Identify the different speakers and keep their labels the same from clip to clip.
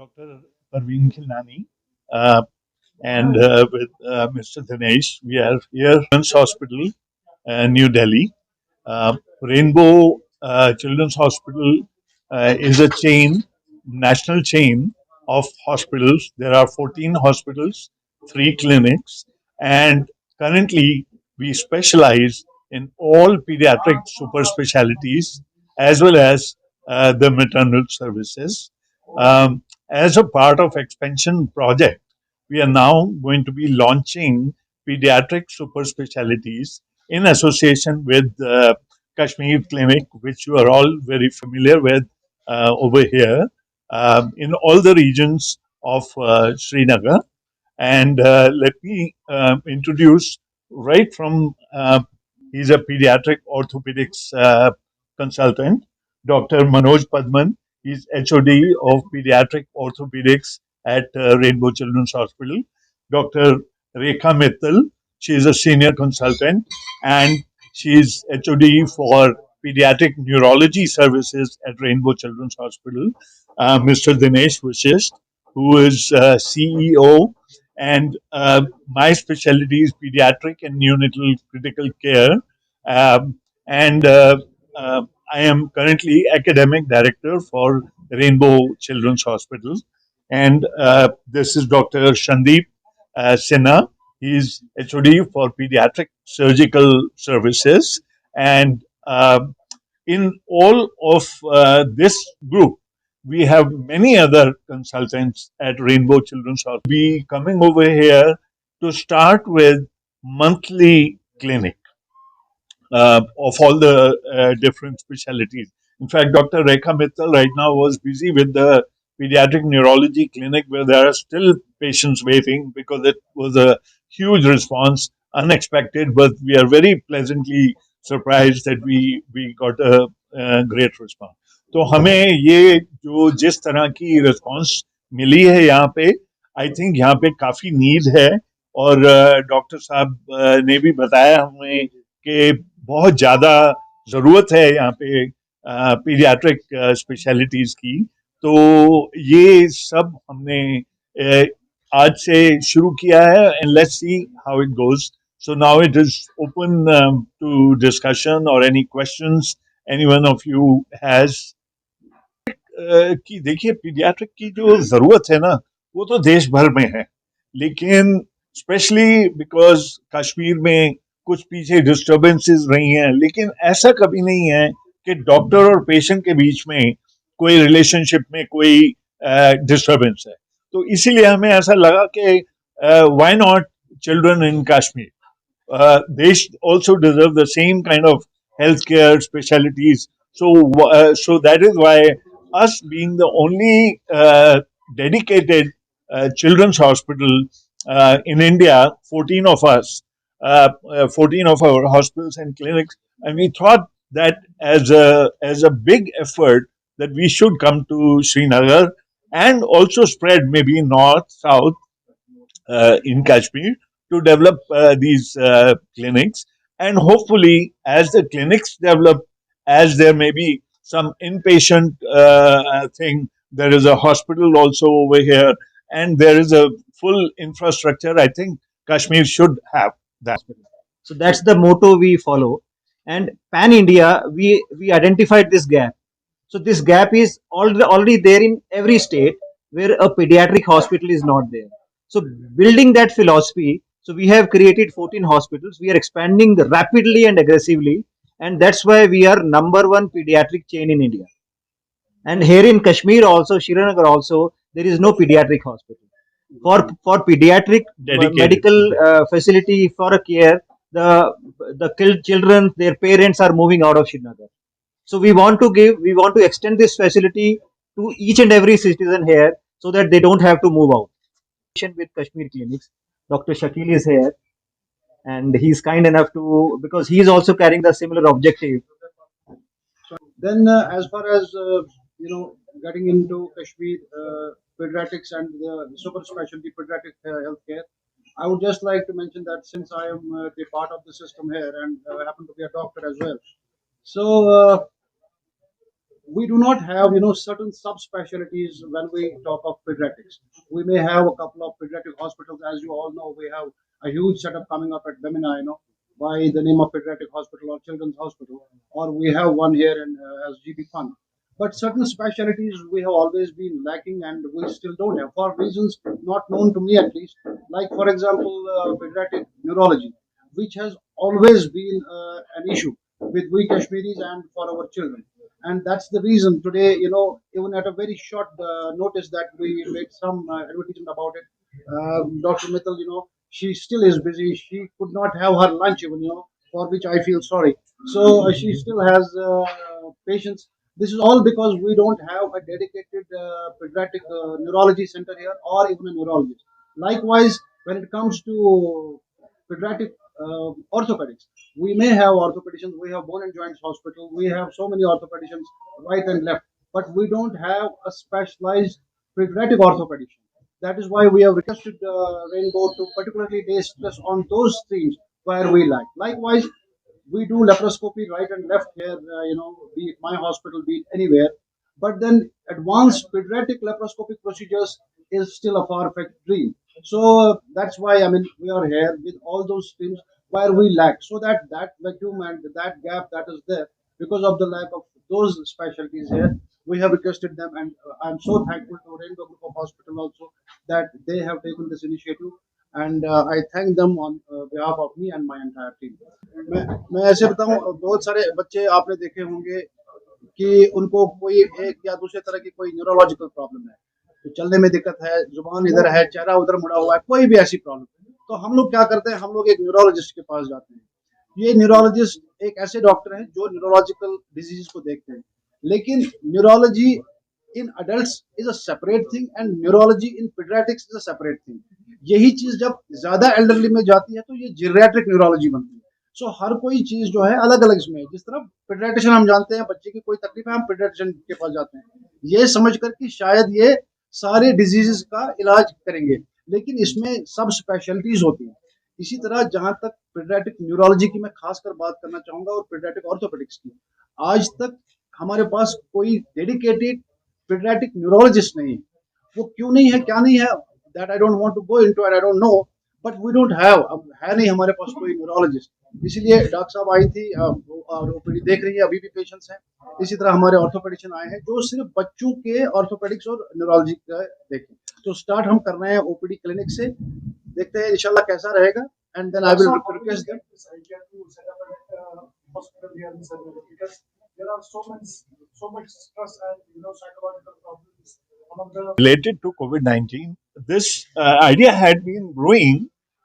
Speaker 1: Dr. Parveen Khilnani and with Mr. Dinesh. We are here at Children's Hospital, New Delhi. Rainbow Children's Hospital is a national chain of hospitals. There are 14 hospitals, three clinics, and currently we specialize in all pediatric super specialties as well as the maternal services. As a part of expansion project, we are now going to be launching pediatric super specialties in association with Kashmir Clinic, which you are all very familiar with over here, in all the regions of Srinagar. And let me introduce right from he's a pediatric orthopedics consultant, Dr. Manoj Padman. He's HOD of pediatric orthopedics at Rainbow Children's Hospital. Dr. Rekha Mittal, she is a senior consultant and she's HOD for pediatric neurology services at Rainbow Children's Hospital. Mr. Dinesh Vashist, who is CEO, and my specialty is pediatric and neonatal critical care. And I am currently academic director for Rainbow Children's Hospital. And this is Dr. Shandeep Sinha. He is HOD for pediatric surgical services. And in all of this group, we have many other consultants at Rainbow Children's Hospital. Be coming over here to start with monthly clinic of all the different specialties. In fact, Dr. Rekha Mittal right now was busy with the pediatric neurology clinic where there are still patients waiting because it was a huge response, unexpected, but we are very pleasantly surprised that we got a great response. तो हमें ये जो जिस तरह की response मिली है यहाँ पे आई थिंक यहाँ पे काफी नीड है और डॉक्टर साहब ने भी बताया हमें कि बहुत ज़्यादा ज़रूरत है यहाँ पे पीडियाट्रिक स्पेशलिटीज़ की तो ये सब हमने आज से शुरू किया है and let's see how it goes so now it is open to discussion or any questions any one of you has कि देखिए पीडियाट्रिक की जो ज़रूरत है ना वो तो देश भर में है लेकिन स्पेशली बिकॉज कश्मीर में कुछ पीछे डिस्टर्बेंसेस रही हैं लेकिन ऐसा कभी नहीं है कि डॉक्टर और पेशेंट के बीच में कोई रिलेशनशिप में कोई डिस्टर्बेंस है तो इसीलिए हमें ऐसा लगा कि why not children in Kashmir they also deserve the same kind of healthcare specialties. So that is why us being the only dedicated children's hospital in India, 14 of us, 14 of our hospitals and clinics, and we thought that as a big effort that we should come to Srinagar and also spread maybe north, south in Kashmir to develop these clinics. And hopefully, as the clinics develop, as there may be some inpatient thing, there is a hospital also over here, and there is a full infrastructure. I think Kashmir should have that.
Speaker 2: So that's the motto we follow. And pan India, we identified this gap. So this gap is already there in every state where a pediatric hospital is not there. So building that philosophy, so we have created 14 hospitals. We are expanding rapidly and aggressively, and that's why we are number one pediatric chain in India. And here in Kashmir also, Srinagar also, there is no pediatric hospital. For pediatric
Speaker 1: Dedicated.
Speaker 2: medical facility for a care, the children, their parents are moving out of Srinagar. So we want to extend this facility to each and every citizen here so that they don't have to move out. With Kashmir Clinics, Dr. Shakil is here and he's kind enough to, because he is also carrying the similar objective.
Speaker 3: Then, as far as getting into Kashmir pediatrics and the super specialty pediatric healthcare, I would just like to mention that since I am the part of the system here and happen to be a doctor as well, so we do not have certain subspecialties when we talk of pediatrics. We may have a couple of pediatric hospitals. As you all know, we have a huge setup coming up at Bemina, by the name of pediatric hospital or children's hospital, or we have one here in as GB Fund. But certain specialties we have always been lacking, and we still don't have for reasons not known to me at least. Like for example, pediatric neurology, which has always been an issue with we Kashmiris and for our children. And that's the reason today, even at a very short notice that we made some advertisement about it. Dr. Mittal, she still is busy. She could not have her lunch even, for which I feel sorry. So she still has patients. This is all because we don't have a dedicated pediatric neurology center here or even a neurologist. Likewise, when it comes to pediatric orthopedics, we may have orthopedicians, we have bone and joints hospital, we have so many orthopedicians right and left, but we don't have a specialized pediatric orthopedician. That is why we have requested Rainbow to particularly lay stress on those streams where we lack. Likewise, we do laparoscopy right and left here, be it my hospital, be it anywhere. But then advanced pediatric laparoscopic procedures is still a far-fetched dream. So that's why we are here with all those streams where we lack, so that that vacuum and that gap that is there because of the lack of those specialties here, we have requested them, and I'm so thankful to Rainbow Group of Hospital also that they have taken this initiative, and I thank them on behalf of me and my entire team. मैं मैं ऐसे बताऊं, बहुत सारे बच्चे आपने देखे होंगे कि उनको कोई एक या दूसरे तरह की कोई न्यूरोलॉजिकल प्रॉब्लम है, तो चलने में दिक्कत है, जुबान इधर है, चेहरा उधर मुड़ा हुआ है, कोई भी ऐसी प्रॉब्लम, तो हम लोग क्या करते हैं, हम लोग एक न्यूरोलॉजिस्ट के पास जाते हैं। ये न्यूरोलॉजिस्ट एक ऐसे डॉक्टर हैं जो न्यूरोलॉजिकल डिजीज को देखते हैं, लेकिन neurology in adults is a separate thing and neurology in paediatrics is a separate thing. यही चीज जब ज्यादा एल्डरली में जाती है तो ये जीरियाट्रिक न्यूरोलॉजी बनती है। सो हर कोई चीज जो है अलग अलग इसमें, जिस तरह पीडियाट्रिशियन हम जानते हैं बच्चे की कोई तकलीफ है हम पीडियाट्रिशियन के पास जाते हैं, ये समझ कर कि शायद ये सारे डिजीजेस का इलाज करेंगे, लेकिन इसमें सब स्पेशलिटीज होती हैं। इसी तरह जहां तक पीडियाट्रिक न्यूरोलॉजी की मैं खासकर बात करना चाहूंगा और पीडियाट्रिक ऑर्थोपेडिक्स की, आज तक हमारे पास कोई डेडिकेटेड pediatric neurologist नहीं है। वो क्यों नहीं है, क्या नहीं है, that I don't want to go into and I don't know, but we don't have, अब है नहीं हमारे पास कोई न्यूरोलॉजिस्ट, इसीलिए डॉक्टर साहब आई थी और ओपीडी देख रही है, अभी भी पेशेंट्स हैं। इसी तरह हमारे ऑर्थोपेडिशियन आए हैं जो सिर्फ बच्चों के ऑर्थोपेडिक्स और न्यूरोलॉजी का देखें। तो स्टार्ट हम कर रहे हैं ओपीडी क्लिनिक से, देखते हैं इंशाल्लाह कैसा रहेगा, and then I will request them
Speaker 4: hospital here in Sarigam, because there are so much stress and psychological problems among the
Speaker 1: Related to COVID 19, this idea had been brewing.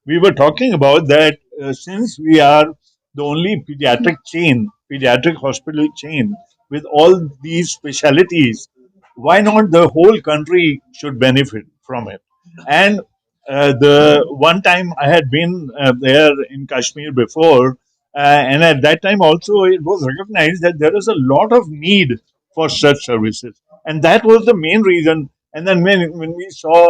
Speaker 1: We were talking about that since we are the only pediatric hospital chain with all these specialities, why not the whole country should benefit from it? And the one time I had been there in Kashmir before, and at that time also it was recognized that there is a lot of need for such services, and that was the main reason. And then when we saw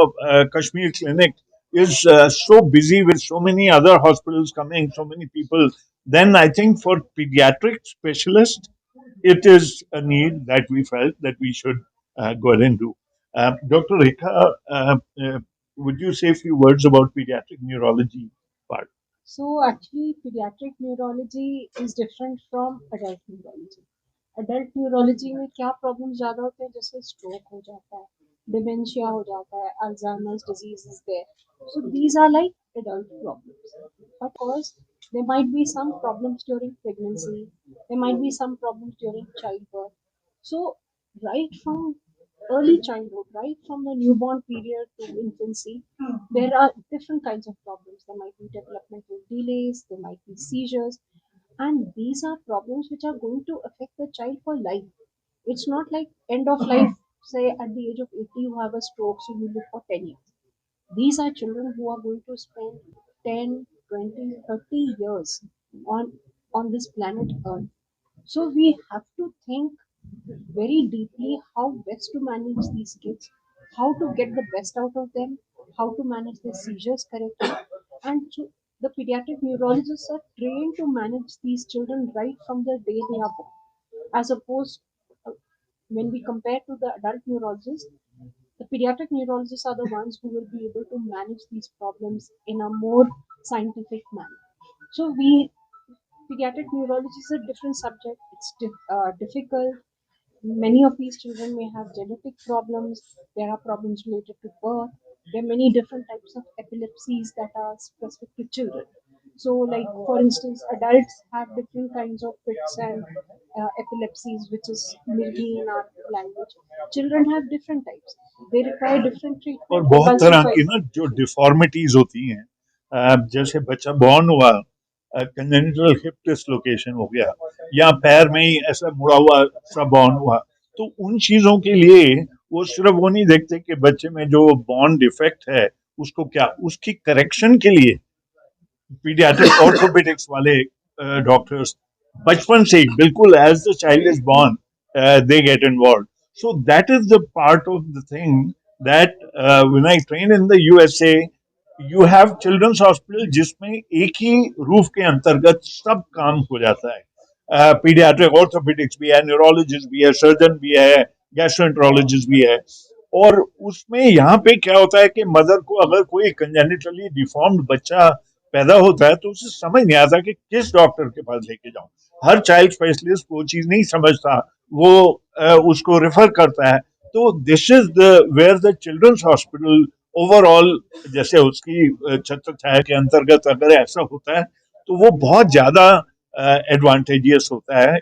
Speaker 1: Kashmir Clinic is so busy with so many other hospitals coming, so many people, then I think for pediatric specialists, it is a need that we felt that we should go ahead and do. Dr. Rekha, would you say a few words about pediatric neurology part?
Speaker 5: So actually, pediatric neurology is different from adult neurology. Adult neurology में क्या problems ज़्यादा होते हैं, जैसे stroke हो जाता है, dementia हो जाता है, Alzheimer's disease is there. So these are like adult problems. But course, there might be some problems during pregnancy, there might be some problems during childbirth. So right from early childhood, right from the newborn period to infancy, there are different kinds of problems. There might be developmental delays, there might be seizures, and these are problems which are going to affect the child for life. It's not like end of life, say at the age of 80, you have a stroke, so you live for 10 years. These are children who are going to spend 10, 20, 30 years on, on this planet Earth. So we have to think very deeply how best to manage these kids, how to get the best out of them, how to manage their seizures correctly. And so the pediatric neurologists are trained to manage these children right from the day they are born, as opposed when we compare to the adult neurologists, the pediatric neurologists are the ones who will be able to manage these problems in a more scientific manner. So pediatric neurology is a different subject. It's difficult. Many of these children may have genetic problems. There are problems related to birth. There are many different types of epilepsies that are specific to children. So, like for instance, adults have different kinds of fits and epilepsies, which is maybe in our language. Children have different types. They require different
Speaker 1: और
Speaker 5: treatment.
Speaker 1: बहुत
Speaker 5: Once
Speaker 1: तरह
Speaker 5: you
Speaker 1: की ना जो deformities होती हैं, जैसे बच्चा बॉर्न हुआ, कंजेनिटल हिप डिसलोकेशन हो गया, या पैर में ही ऐसा मुड़ा हुआ सा बॉर्न हुआ, तो उन चीजों के लिए वो सिर्फ वो नहीं देखते कि बच्चे में जो बॉर्न डिफेक्ट है उसको क्या, उसकी करेक्शन के लिए पीडियाट्रिक ऑर्थोपेडिक्स वाले डॉक्टर्स बचपन से ही बिल्कुल as the child is born they get involve. So that is the part of the thing that when I train in the USA, you have childrens hospital जिसमें एक ही roof के अंतर्गत सब काम हो जाता है. पीडियाट्रिक ऑर्थोपेडिक्स भी है, न्यूरोलॉजिस्ट भी है, सर्जन भी है, गैस्ट्रोएंटरोलॉजिस्ट भी है. और उसमें यहाँ पे क्या होता है कि मदर को अगर कोई कंजेनिटली डिफॉर्म्ड बच्चा पैदा होता है तो उसे समझ नहीं आता कि किस डॉक्टर के पास लेके जाऊं. हर चाइल्ड स्पेशलिस्ट वो चीज नहीं समझता, वो उसको रेफर करता है. तो this is the where the childrens hospital overall, जैसे उसकी छत्र छाया के अंतर्गत अगर ऐसा होता है तो वो बहुत ज्यादा एडवांटेजियस होता है